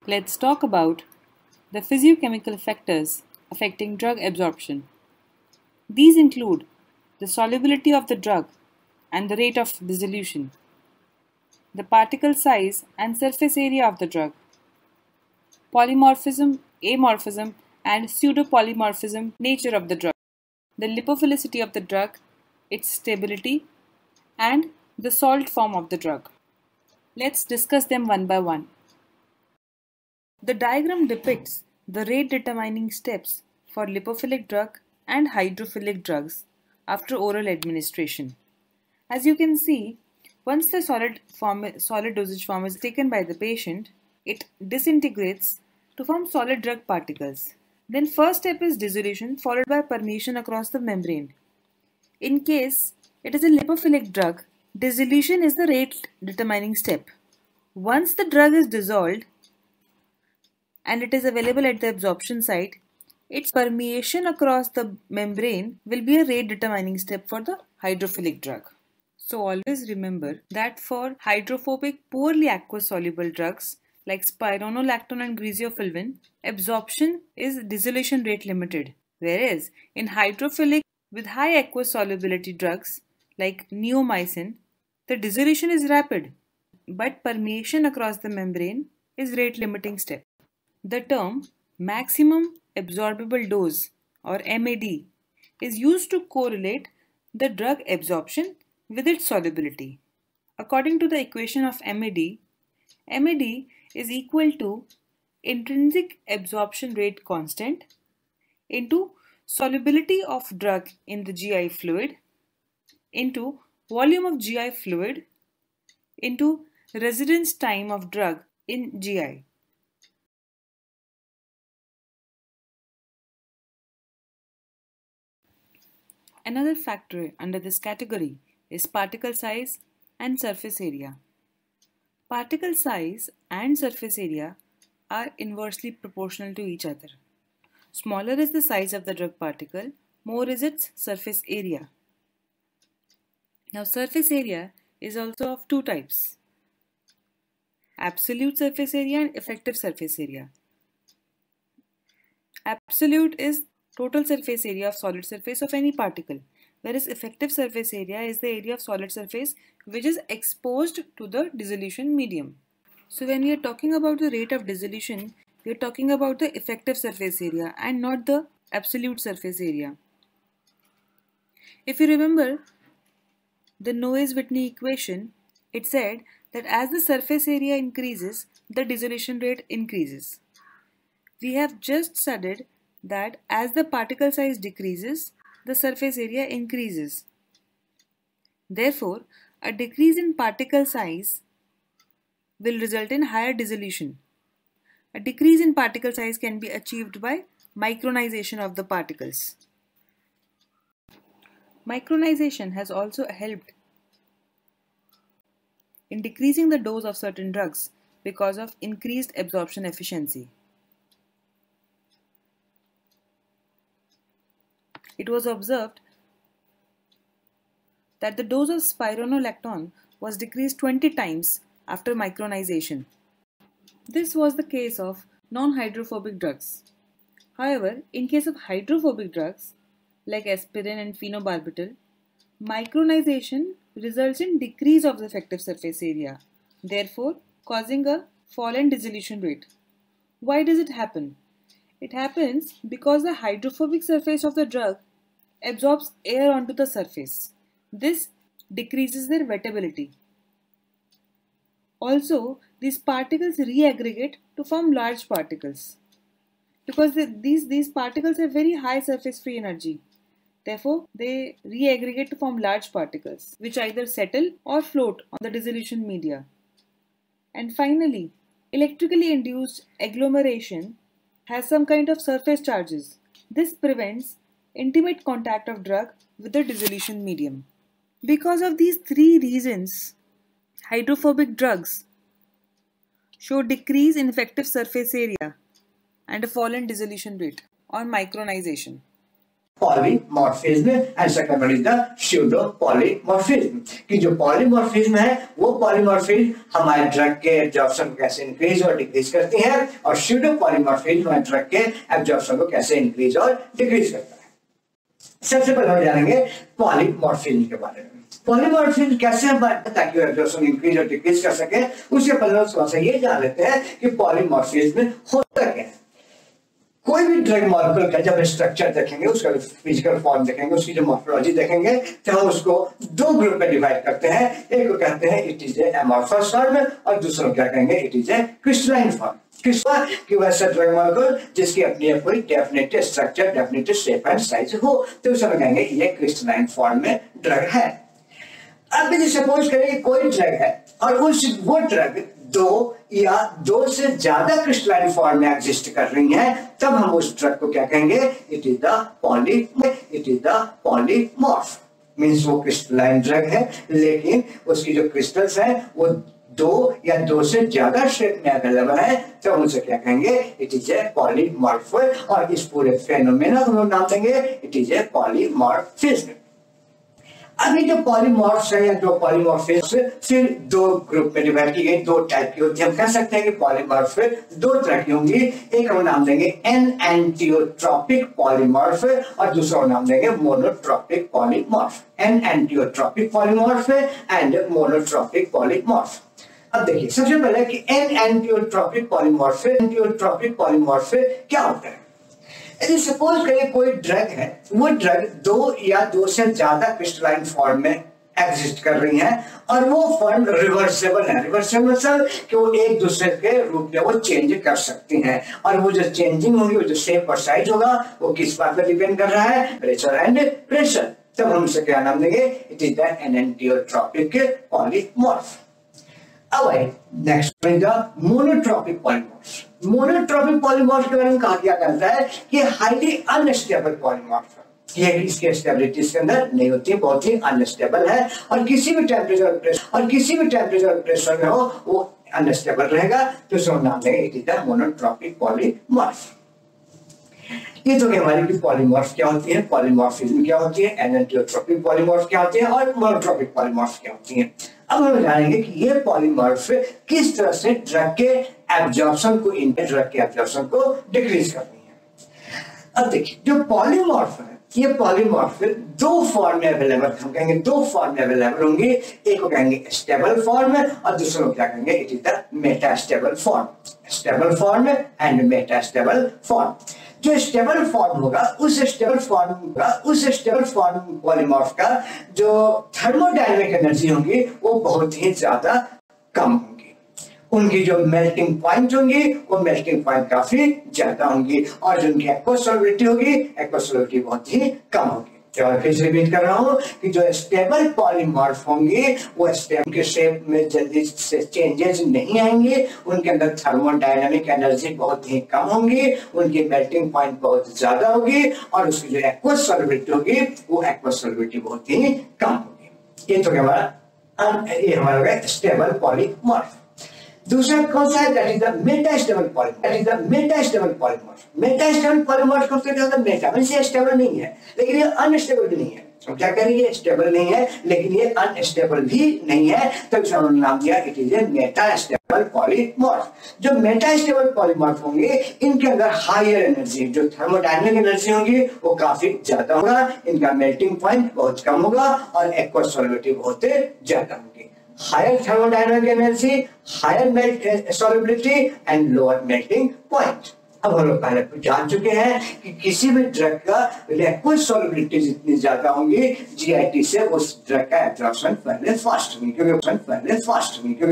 Let's talk about the physiochemical factors affecting drug absorption. These include the solubility of the drug and the rate of dissolution, the particle size and surface area of the drug, polymorphism, amorphism, and pseudopolymorphism nature of the drug, the lipophilicity of the drug, its stability, and the salt form of the drug. Let's discuss them one by one. The diagram depicts the rate determining steps for lipophilic drug and hydrophilic drugs after oral administration. As you can see, once the solid dosage form is taken by the patient, it disintegrates to form solid drug particles. Then first step is dissolution followed by permeation across the membrane. In case it is a lipophilic drug, dissolution is the rate determining step. Once the drug is dissolved and it is available at the absorption site, its permeation across the membrane will be a rate determining step for the hydrophilic drug. So always remember that for hydrophobic, poorly aqueous soluble drugs like spironolactone and griseofulvin, absorption is dissolution rate limited. Whereas in hydrophilic with high aqueous solubility drugs like neomycin, the dissolution is rapid, but permeation across the membrane is rate limiting step. The term maximum absorbable dose or MAD is used to correlate the drug absorption with its solubility. According to the equation of MAD, MAD is equal to intrinsic absorption rate constant into solubility of drug in the GI fluid into volume of GI fluid into residence time of drug in GI. Another factor under this category is particle size and surface area. Particle size and surface area are inversely proportional to each other. Smaller is the size of the drug particle, more is its surface area. Now, surface area is also of two types: absolute surface area and effective surface area. Absolute is total surface area of solid surface of any particle, whereas effective surface area is the area of solid surface which is exposed to the dissolution medium. So when we are talking about the rate of dissolution, we are talking about the effective surface area and not the absolute surface area. If you remember the Noyes-Whitney equation, it said that as the surface area increases, the dissolution rate increases. We have just studied that as the particle size decreases, the surface area increases. Therefore, a decrease in particle size will result in higher dissolution. A decrease in particle size can be achieved by micronization of the particles. Micronization has also helped in decreasing the dose of certain drugs because of increased absorption efficiency. It was observed that the dose of spironolactone was decreased 20 times after micronization. This was the case of non-hydrophobic drugs. However, in case of hydrophobic drugs like aspirin and phenobarbital, micronization results in decrease of the effective surface area, therefore causing a fall in dissolution rate. Why does it happen? It happens because the hydrophobic surface of the drug absorbs air onto the surface. This decreases their wettability. Also, these particles reaggregate to form large particles because these particles have very high surface free energy. Therefore, they reaggregate to form large particles which either settle or float on the dissolution media. And finally, electrically induced agglomeration has some kind of surface charges. This prevents intimate contact of drug with the dissolution medium. Because of these three reasons, hydrophobic drugs show decrease in effective surface area and a fall in dissolution rate or micronization. Polymorphism and second one is the pseudo polymorphism. कि जो polymorphism है वो polymorphism हमारे drug के absorption को कैसे increase और decrease करती है, और स्यूडो पॉलीमॉर्फिज्म हमारे ड्रग के एब्जॉर्प्शन को कैसे इंक्रीज और डिक्रीज करता है। सबसे पहले हम जानेंगे पॉलीमॉर्फिज्म के बारे में। पॉलीमॉर्फिज्म कैसे हम ताकि एब्जॉर्प्शन इंक्रीज और डिक्रीज कर सके, उससे पहले हम थोड़ा सा ये जान लेते हैं कि पॉलीमॉर्फिज्म होता क्या है। कोई भी ड्रग मॉलिक्यूल का जब स्ट्रक्चर देखेंगे, उसका फिजिकल फॉर्म देखेंगे, उसकी जो मॉर्फोलॉजी देखेंगे, तो हम उसको दो ग्रुप में डिवाइड करते हैं। एक को कहते हैं इट इज एमॉर्फस फॉर्म, और दूसरा क्या कहेंगे it is a crystalline form. किसका कि वैसा ड्रग मॉलिक्यूल जिसकी अपनी कोई definite structure, definite shape and size हो, तो उसे हम कहेंगे ये क्रिस्टलाइन फॉर्म में ड्रग है। अब यदि सपोज करें कोई ड्रग है और वो ड्रग दो या दो से ज्यादा क्रिस्टलाइन फॉर्म में एग्जिस्ट कर रही है, तब हम उस ड्रग को क्या कहेंगे it is the polymorph. Means वो क्रिस्टलाइन ड्रग है लेकिन उसकी जो क्रिस्टल्स हैं वो दो या दो से ज्यादा शेप में अवेलेबल है, तो हम उसे क्या कहेंगे इट इज ए पॉलीमॉर्फ। और इस पूरे फेनोमेना को हम नाम देंगे इट इज ए पॉलीमॉर्फिज्म। अभी जो पॉलीमॉर्फ्स है या जो पॉलीमॉर्फिज्म फिर दो ग्रुप में डिवाइड की गई, दो टाइप की होती है। हम कह सकते हैं कि पॉलीमॉर्फ दो तरह की होंगी। एक हम नाम देंगे एन एंटियोट्रॉपिक पॉलीमॉर्फ और दूसरा नाम देंगे monotropic polymorph. Enantiotropic polymorph and monotropic polymorph. अब देखिए सबसे पहले कि एन एंटियोट्रॉपिक पॉलीमॉर्फ क्या होता है। यदि सपोज करिए कोई ड्रग है, वो ड्रग दो या दो से ज्यादा क्रिस्टलाइन फॉर्म में एग्जिस्ट कर रही है और वो फॉर्म रिवर्सेबल है। रिवर्सेबल मतलब कि वो एक दूसरे के रूप में वो चेंज कर सकती हैं, और वो जो चेंजिंग होगी, वो जो शेप और साइज होगा, वो किस बात पर डिपेंड कर रहा है, टेम्परेचर एंड प्रेशर। तब हम इसे क्या नाम देंगे इट इज द एनेंटियोट्रॉपिक पॉलीमॉर्फ। अब next monotropic polymorph. Monotropic polymorph के बारे में कहा क्या करता है कि हाईली अनस्टेबल पॉलीमॉर्फ है। ये इसकी स्टेबिलिटी इसके अंदर नहीं होती, बहुत ही अनस्टेबल है, और किसी भी टेम्परेचर प्रेशर में हो वो अनस्टेबल रहेगा, तो इसको नाम देंगे it is the monotropic polymorph. ये तो हमारी की पॉलीमॉर्फ क्या होती है, पॉलीमॉर्फिज्म क्या होती है, एनेंटियोट्रॉपिक पॉलीमॉर्फ क्या होती है और मोनोट्रॉपिक पॉलीमॉर्फ क्या होती है। अब हम जानेंगे कि ये पॉलीमॉर्फ किस तरह से ड्रग के एब्जॉर्प्शन को डिक्रीज करती है। अब देखिए जो पॉलीमॉर्फ है, ये पॉलीमॉर्फ दो फॉर्म में अवेलेबल, हम कहेंगे दो फॉर्म में अवेलेबल होंगे। एक को कहेंगे स्टेबल फॉर्म और दूसरे को क्या कहेंगे it is the metastable form. Stable form and metastable form. जो स्टेबल फॉर्म होगा उस स्टेबल फॉर्म पॉलीमॉर्फ का जो थर्मोडायनेमिक एनर्जी होगी वो बहुत ही ज्यादा कम होगी। उनकी जो मेल्टिंग पॉइंट होंगी वो मेल्टिंग पॉइंट काफी ज्यादा होंगी, और जो उनकी एक्वा सॉल्युबिलिटी होगी, एक्वा सॉल्युबिलिटी बहुत ही कम होगी। फिर से रिपीट कर रहा हूं कि जो स्टेबल पॉलीमॉर्फ होंगे वो स्टेबल के शेप में जल्दी से चेंजेस नहीं आएंगे, उनके अंदर थर्मोडायनामिक एनर्जी बहुत ही कम होंगी, उनकी मेल्टिंग पॉइंट बहुत ज्यादा होगी, और उसकी जो एक्वा सॉल्युबिलिटी होगी वो एक्वा सॉल्युबिलिटी बहुत ही कम होगी। ये तो हमारा स्टेबल पॉलीमॉर्फ। दूसरा कौन सा है, that is the metastable polymorph. Metastable polymorph को क्या होता है, मेटा मींस ये स्टेबल नहीं है लेकिन ये अनस्टेबल भी नहीं है। हम क्या करेंगे, ये स्टेबल नहीं है लेकिन ये अनस्टेबल भी नहीं है, तो इसका नाम दिया it is a metastable polymorph. जो मेटास्टेबल पॉलीमॉर्फ होंगे इनके अंदर हायर एनर्जी, जो थर्मोडायनेमिक एनर्जी होगी वो काफी ज्यादा होगा, इनका मेल्टिंग पॉइंट बहुत कम होगा और एक्वा सॉल्युबिलिटी बहुत ज्यादा होगी। Higher thermodynamic energy, higher solubility and lower melting point। अब हम लोग पहले जान चुके हैं कि किसी भी ड्रग का लिक्विड सॉल्युबिलिटी जितनी ज्यादा होंगी जीआईटी से उस ड्रग का एब्जॉर्प्शन पहले फास्ट होगी, क्योंकि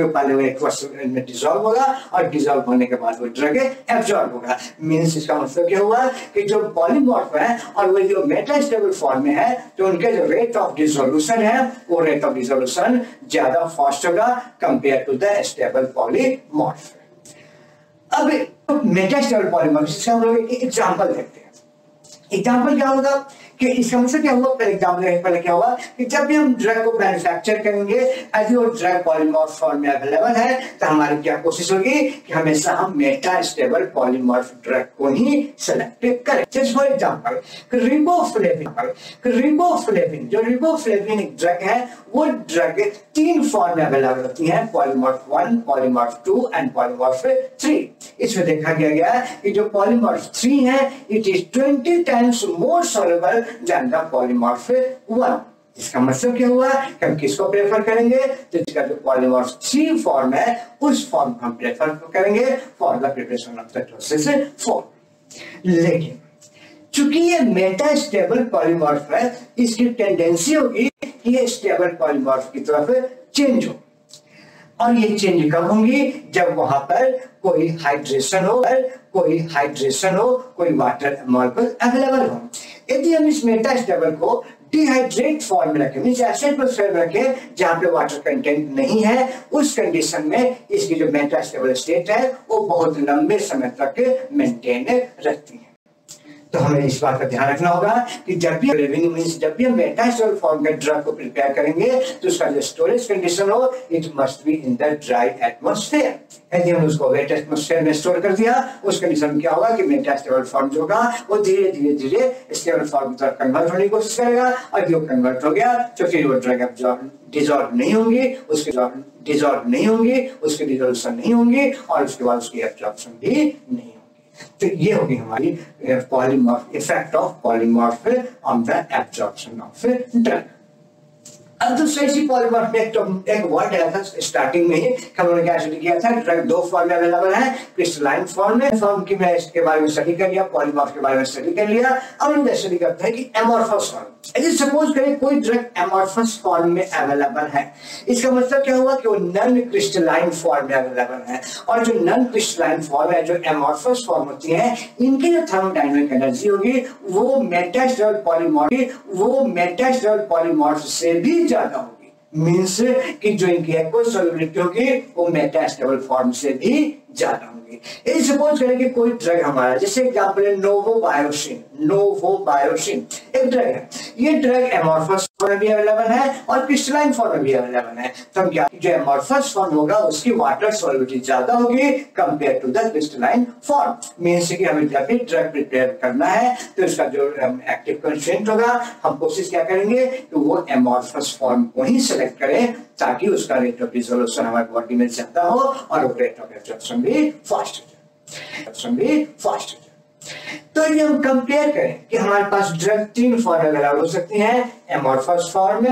पहले वो एक्वस में डिसॉल्व होगा और डिसॉल्व होने के बाद वो ड्रग एब्जॉर्ब होगा। मींस इसका मतलब क्या हुआ कि जो पॉलीमॉर्फ है और वो जो मेटास्टेबल फॉर्म में है तो उनके जो रेट ऑफ डिसोल्यूशन है वो रेट ऑफ डिसोल्यूशन ज्यादा फास्ट होगा compare to the stable polymorph. अब मेटास्टेबल पॉलीमॉर्फ से हम लोग एक एग्जांपल देखते हैं। एग्जांपल क्या होगा कि इसका मतलब क्या हुआ, एग्जाम्पल पहले क्या हुआ कि जब भी हम ड्रग को मैन्युफैक्चर करेंगे, यदि वो ड्रग पॉलीमॉर्फ फॉर्म में अवेलेबल है तो हमारी क्या कोशिश होगी कि हमेशा हम मेटा स्टेबल पॉलीमॉर्फ ड्रग को ही सेलेक्ट करें। जस्ट फॉर एग्जाम्पल रिबोफ्लेविन जो रिबोफ्लेविन एक ड्रग है, वो ड्रग 3 फॉर्म में अवेलेबल होती है, पॉलीमॉर्फ 1, पॉलीमॉर्फ 2 एंड पॉलीमॉर्फ 3। इसमें देखा गया कि जो पॉलीमॉर्फ 3 है it is 20 times more soluble than the polymorph 1। इसका मतलब क्या हुआ कि हम किसको प्रेफर करेंगे, तो इसका जो पॉलीमॉर्फ 3 फॉर्म है उस फॉर्म को हम प्रेफर करेंगे for the preparation of the dosage 4। लेकिन चूंकि ये मेटा स्टेबल पॉलीमॉर्फ है, इसकी टेंडेंसी होगी कि ये स्टेबल पॉलीमॉर्फ की तरफ चेंज हो, और ये चेंज कब होंगी, जब वहां पर कोई हाइड्रेशन हो, कोई वाटर मॉलिक्यूल अवेलेबल हो। यदि हम इस मेटा स्टेबल को डिहाइड्रेट फॉर्म में रखें, मींस एसिड पर फॉर्म में रखें जहां पे वाटर कंटेंट नहीं है, उस कंडीशन में इसकी जो मेटा स्टेबल स्टेट है वो बहुत लंबे समय तक मेंटेन रहती है। तो हमें इस बात का ध्यान रखना होगा कि जब भी हम मेटा स्टेबल फॉर्म के ड्रग को प्रिपेयर करेंगे तो उसका जो स्टोरेज कंडीशन हो it must be in the dry atmosphere. यदि हम उसको वेट एटमॉस्फेयर में स्टोर कर दिया, उस कंडीशन में क्या होगा कि मेटा स्टेबल फॉर्म जो होगा वो धीरे धीरे स्टेबल फॉर्म की तरफ कन्वर्ट होने की कोशिश करेगा, और जो कन्वर्ट हो गया तो फिर वो ड्रग डिजॉल्व नहीं होंगी, उसकी डिजोल्यूशन नहीं होंगी, और उसके बाद उसकी एब्जॉर्प्शन भी नहीं होगी। तो ये होगी हमारी polymorph effect of polymorph on the absorption of drug. अब दूसरा इसी पॉलीमॉर्फ में एक वर्ड आया था स्टार्टिंग में ही, हमने क्या स्टडी किया था, ड्रग 2 फॉर्म में अवेलेबल है, क्रिस्टलाइन फॉर्म की मैं इसके बारे में स्टडी कर लिया, पॉलीमॉर्फ के बारे में स्टडी कर लिया। अब हम स्टडी करते हैं कि एमॉर्फस फॉर्म। यदि सपोज करें कोई ड्रग एमॉर्फस फॉर्म में अवेलेबल है, इसका मतलब क्या हुआ कि वो नॉन क्रिस्टलाइन फॉर्म में अवेलेबल है, और जो नॉन क्रिस्टलाइन फॉर्म है, जो एमॉर्फस फॉर्म होती है, इनकी जो थर्मोडायनामिक एनर्जी होगी वो मेटा स्टेबल पॉलीमॉर्फ से भी ज्यादा होगी। मींस कि जो इनकी एक्वस सॉल्युबिलिटी होगी वो मेटा स्टेबल फॉर्म से भी ज्यादा होगी। यदि सपोज करें कि कोई ड्रग हमारा, जैसे एग्जांपल है नोवोबायोसिन एक ड्रग है, ये ड्रग एमॉर्फस फॉर्म में भी अवेलेबल है और क्रिस्टलाइन फॉर्म में भी अवेलेबल है। तो हम क्या, जो एमॉर्फस फॉर्म होगा उसकी वाटर सॉल्युबिलिटी ज्यादा होगी compare to the crystalline form. Means कि हमें जब भी ड्रग प्रिपेयर करना है तो इसका जो एक्टिव कंस्ट्रेंट होगा, हम कोशिश क्या करेंगे कि वो एमॉर्फस फॉर्म को ही सेलेक्ट करें, ताकि उसका रेट ऑफ डिसोल्यूशन हमारी बॉडी में ज्यादा हो और रेट ऑफ एब्जॉर्प्शन भी फास्ट हो जाए। तो ये हम कंपेयर करें कि हमारे पास ड्रग 3 फॉर्म अवेलेबल हो सकती हैं, amorphous form,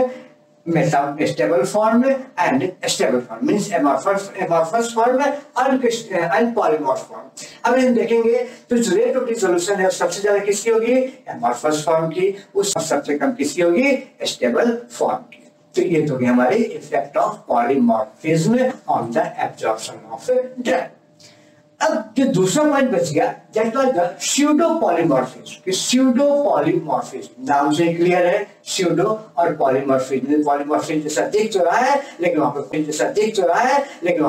Meta stable form and stable form, means amorphous form and polymorph form. अब हम देखेंगे तो जो रेट ऑफ डिसोल्यूशन है सबसे ज्यादा किसकी होगी, एमॉर्फस फॉर्म की, उस सबसे कम किसकी होगी, स्टेबल फॉर्म की। तो ये तो हमारे effect of polymorphism on the absorption of drug. अब जो दूसरा पॉइंट बच गया, that was the pseudo polymorphism. कि स्यूडो पॉलीमॉर्फिज्म नाम से क्लियर है, स्यूडो और पॉलीमॉर्फिज्म। पॉलीमॉर्फिज्म जैसा दिख तो रहा है लेकिन वहां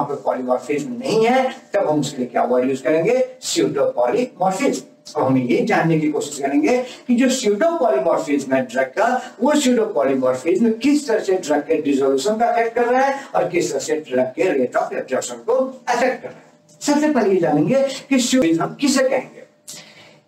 पर पॉलीमॉर्फिज्म नहीं है, तब हम उसके लिए क्या वर्ड यूज करेंगे, स्यूडो पॉलीमॉर्फिज्म। और हम ये जानने की कोशिश करेंगे कि जो स्यूडो पॉलीमॉर्फिज्म है ड्रग का, वो स्यूडो पॉलीमॉर्फिज्म किस तरह से ड्रग के डिसोल्यूशन का अफेक्ट कर रहा है और किस तरह से ड्रग के रेट ऑफ एब्जॉर्प्शन को अफेक्ट कर रहा है। सबसे पहले ये जानेंगे कि स्यूडो हम किसे कहेंगे।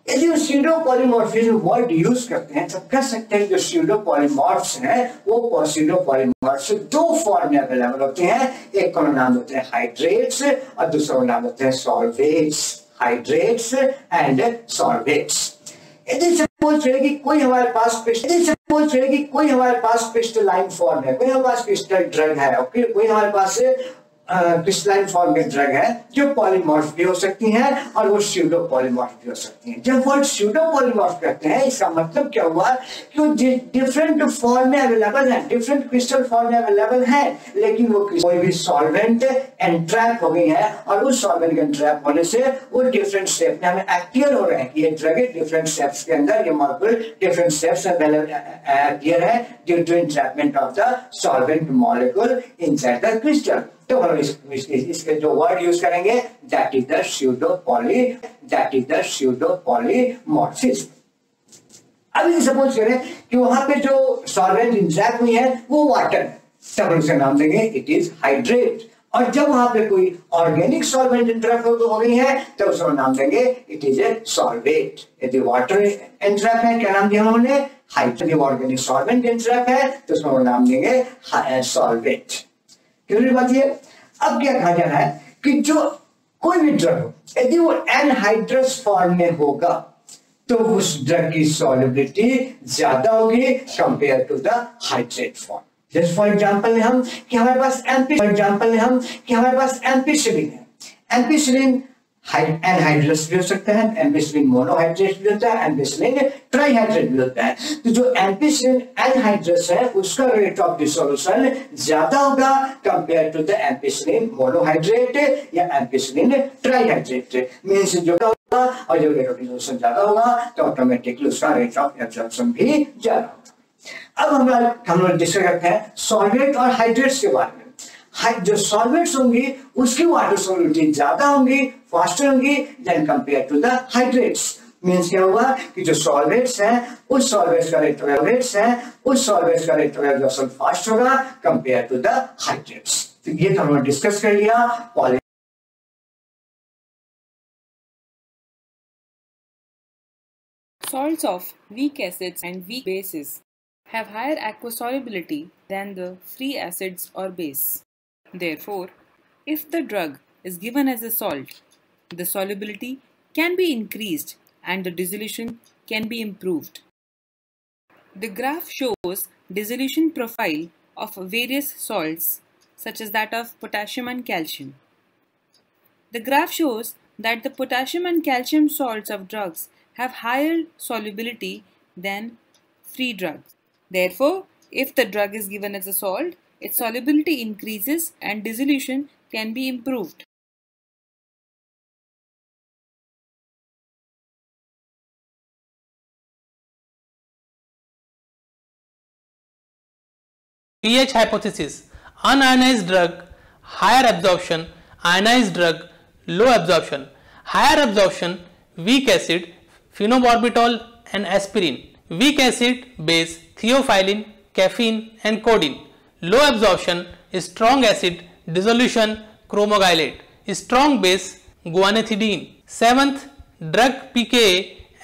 यदि हम स्यूडो पॉलीमॉर्फिज्म वर्ड यूज करते हैं तो कह सकते हैं जो स्यूडो पॉलीमॉर्फ्स हैं वो स्यूडो पॉलीमॉर्फ्स 2 फॉर्म में अवेलेबल होते हैं। एक का नाम होते हैं हाइड्रेट्स और दूसरा नाम होते हैं सॉल्वेट्स, हाइड्रेट्स एंड सॉल्वेट्स। यदि सपोज करें कि कोई हमारे पास क्रिस्टलाइन फॉर्म है, कोई हमारे पास क्रिस्टल ड्रग है, ओके, कोई हमारे पास क्रिस्टलाइन फॉर्म के ड्रग है जो पॉलीमॉर्फ भी हो सकती हैं और वो स्यूडो पॉलीमॉर्फ भी हो सकती हैं। जब वर्ड स्यूडो पॉलीमॉर्फ कहते हैं, इसका मतलब क्या हुआ कि वो डिफरेंट फॉर्म में अवेलेबल है, डिफरेंट क्रिस्टल फॉर्म में अवेलेबल है, लेकिन वो कोई भी सॉल्वेंट एंट्रैप हो गई है और उस सॉल्वेंट के एंट्रैप होने से वो डिफरेंट स्टेप में हमें क्लियर हो रहे हैं कि ये ड्रग डिफरेंट स्टेप्स के अंदर, ये मॉलिक्यूल डिफरेंट स्टेप्स क्लियर है due to entrapment of the solvent molecule inside the crystal. तो हम इसके जो वर्ड यूज करेंगे that is the pseudo polymorphism. अभी सपोज करें कि वहां पे जो सॉल्वेंट इंटरैक्ट हुई है वो वाटर, तब उसका नाम देंगे इट इज हाइड्रेट। और जब वहां पे कोई ऑर्गेनिक सॉल्वेंट इंटरैक्ट हो गई है तो उसका नाम देंगे इट इज ए सॉल्वेट। यदि वाटर इंटरैक्ट है, क्या नाम दिया उन्होंने, हाइड्रोजन। ऑर्गेनिक सॉल्वेंट इंटरैक्ट है तो उसका नाम देंगे सॉल्वेट। क्लियर बात ये। अब क्या कहा जा रहा है कि जो कोई भी ड्रग हो, यदि वो एनहाइड्रस फॉर्म में होगा तो उस ड्रग की सॉल्युबिलिटी ज्यादा होगी compare to the hydrate form. जैसे फॉर एग्जांपल हम कि हमारे पास एम्पिसिलिन है। एम्पिसिलिन एनहाइड्रस भी हो सकता है, एम्पिसिलिन मोनोहाइड्रेट भी होता है, एम्पिसिलिन ट्राइहाइड्रेट भी होता है। तो जो एम्पिसिलिन एनहाइड्रस है उसका रेट ऑफ डिसोल्यूशन ज्यादा होगा compare to the ampicillin monohydrate या एम्पिसिलिन ट्राइहाइड्रेट। मींस जो होगा और जब रेट ऑफ डिसोल्यूशन ज्यादा होगा तो ऑटोमेटिकली उसका रेट ऑफ एब्जॉर्प्शन भी ज्यादा होगा। अब हम लोग डिस्कस करते हैं सॉल्वेट और हाइड्रेट्स के बारे में। जो सॉल्वेट्स होंगी उसकी वाटर सॉल्युबिलिटी ज्यादा होंगी, फास्टर होंगी then compare to the hydrates. Means क्या हुआ कि जो सॉल्वेट्स हैं उस सॉल्वेट्स का रेट ऑफ एब्जॉर्प्शन फास्ट होगा कंपेयर टू द हाइड्रेट्स। तो ये तो हमने डिस्कस कर लिया। Salts of weak acids and weak bases have higher aqueous solubility than the free acids or base. Therefore, if the drug is given as a salt, the solubility can be increased and the dissolution can be improved. The graph shows dissolution profile of various salts such as that of potassium and calcium. The graph shows that the potassium and calcium salts of drugs have higher solubility than free drugs. Therefore, if the drug is given as a salt, its solubility increases and dissolution can be improved. pH hypothesis: unionized drug, higher absorption; ionized drug, low absorption. Higher absorption, weak acid, phenobarbital and aspirin; weak acid, base, theophylline, caffeine and codeine; low absorption, strong acid, dissolution, chromogylate; strong base, guanethidine. 7th, drug pKa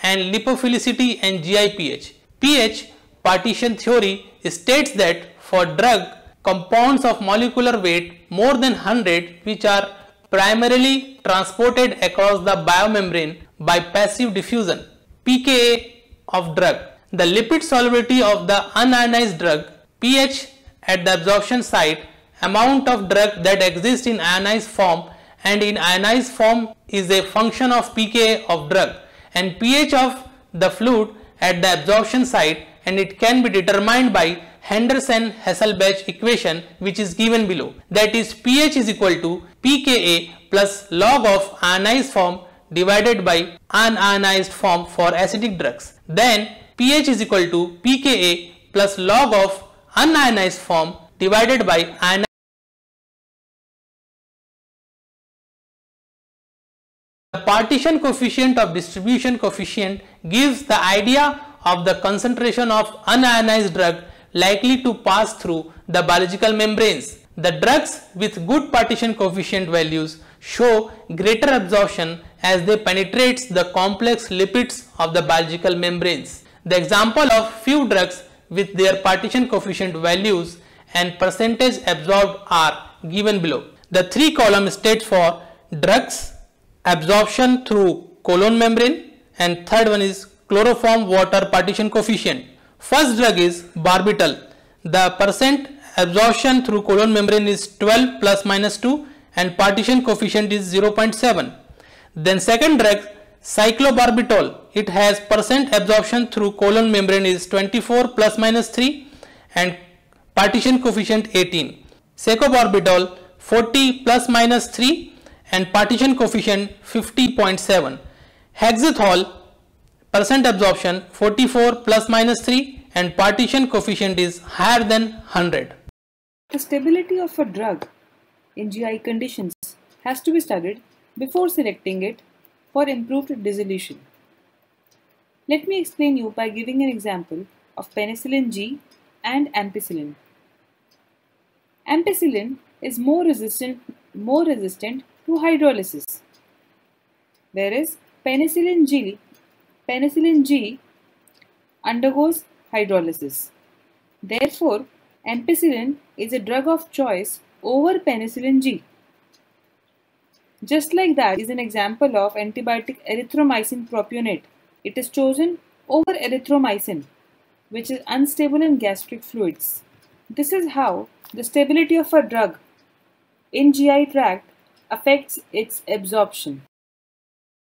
and lipophilicity and GI pH. pH partition theory states that for drug compounds of molecular weight more than 100 which are primarily transported across the biomembrane by passive diffusion, pKa of drug, the lipid solubility of the unionized drug, pH at the absorption site, amount of drug that exists in ionized form and in ionized form is a function of pKa of drug, and pH of the fluid at the absorption site, and it can be determined by Henderson-Hasselbalch equation which is given below, that is pH is equal to pKa plus log of ionized form divided by unionized form for acidic drugs. Then pH is equal to pKa plus log of unionized form divided by ionized. The partition coefficient of distribution coefficient gives the idea of the concentration of unionized drug likely to pass through the biological membranes. The drugs with good partition coefficient values show greater absorption as they penetrate the complex lipids of the biological membranes. The example of few drugs with their partition coefficient values and percentage absorbed are given below. The 3 column states for drugs absorption through colon membrane, and third one is chloroform water partition coefficient. First drug is barbital. The percent absorption through colon membrane is 12 plus minus 2 and partition coefficient is 0.7. Then second drug cyclobarbital. It has percent absorption through colon membrane is 24 plus minus 3 and partition coefficient 18. Secobarbital 40 plus minus 3 and partition coefficient 50.7. Hexathol percent absorption 44 plus minus 3 and partition coefficient is higher than 100. The stability of a drug in GI conditions has to be studied before selecting it for improved dissolution. Let me explain you by giving an example of penicillin G and ampicillin. Ampicillin is more resistant to hydrolysis, whereas penicillin G undergoes hydrolysis. Therefore, ampicillin is a drug of choice over penicillin G. Just like that is an example of antibiotic erythromycin propionate. It is chosen over erythromycin, which is unstable in gastric fluids. This is how the stability of a drug in GI tract affects its absorption.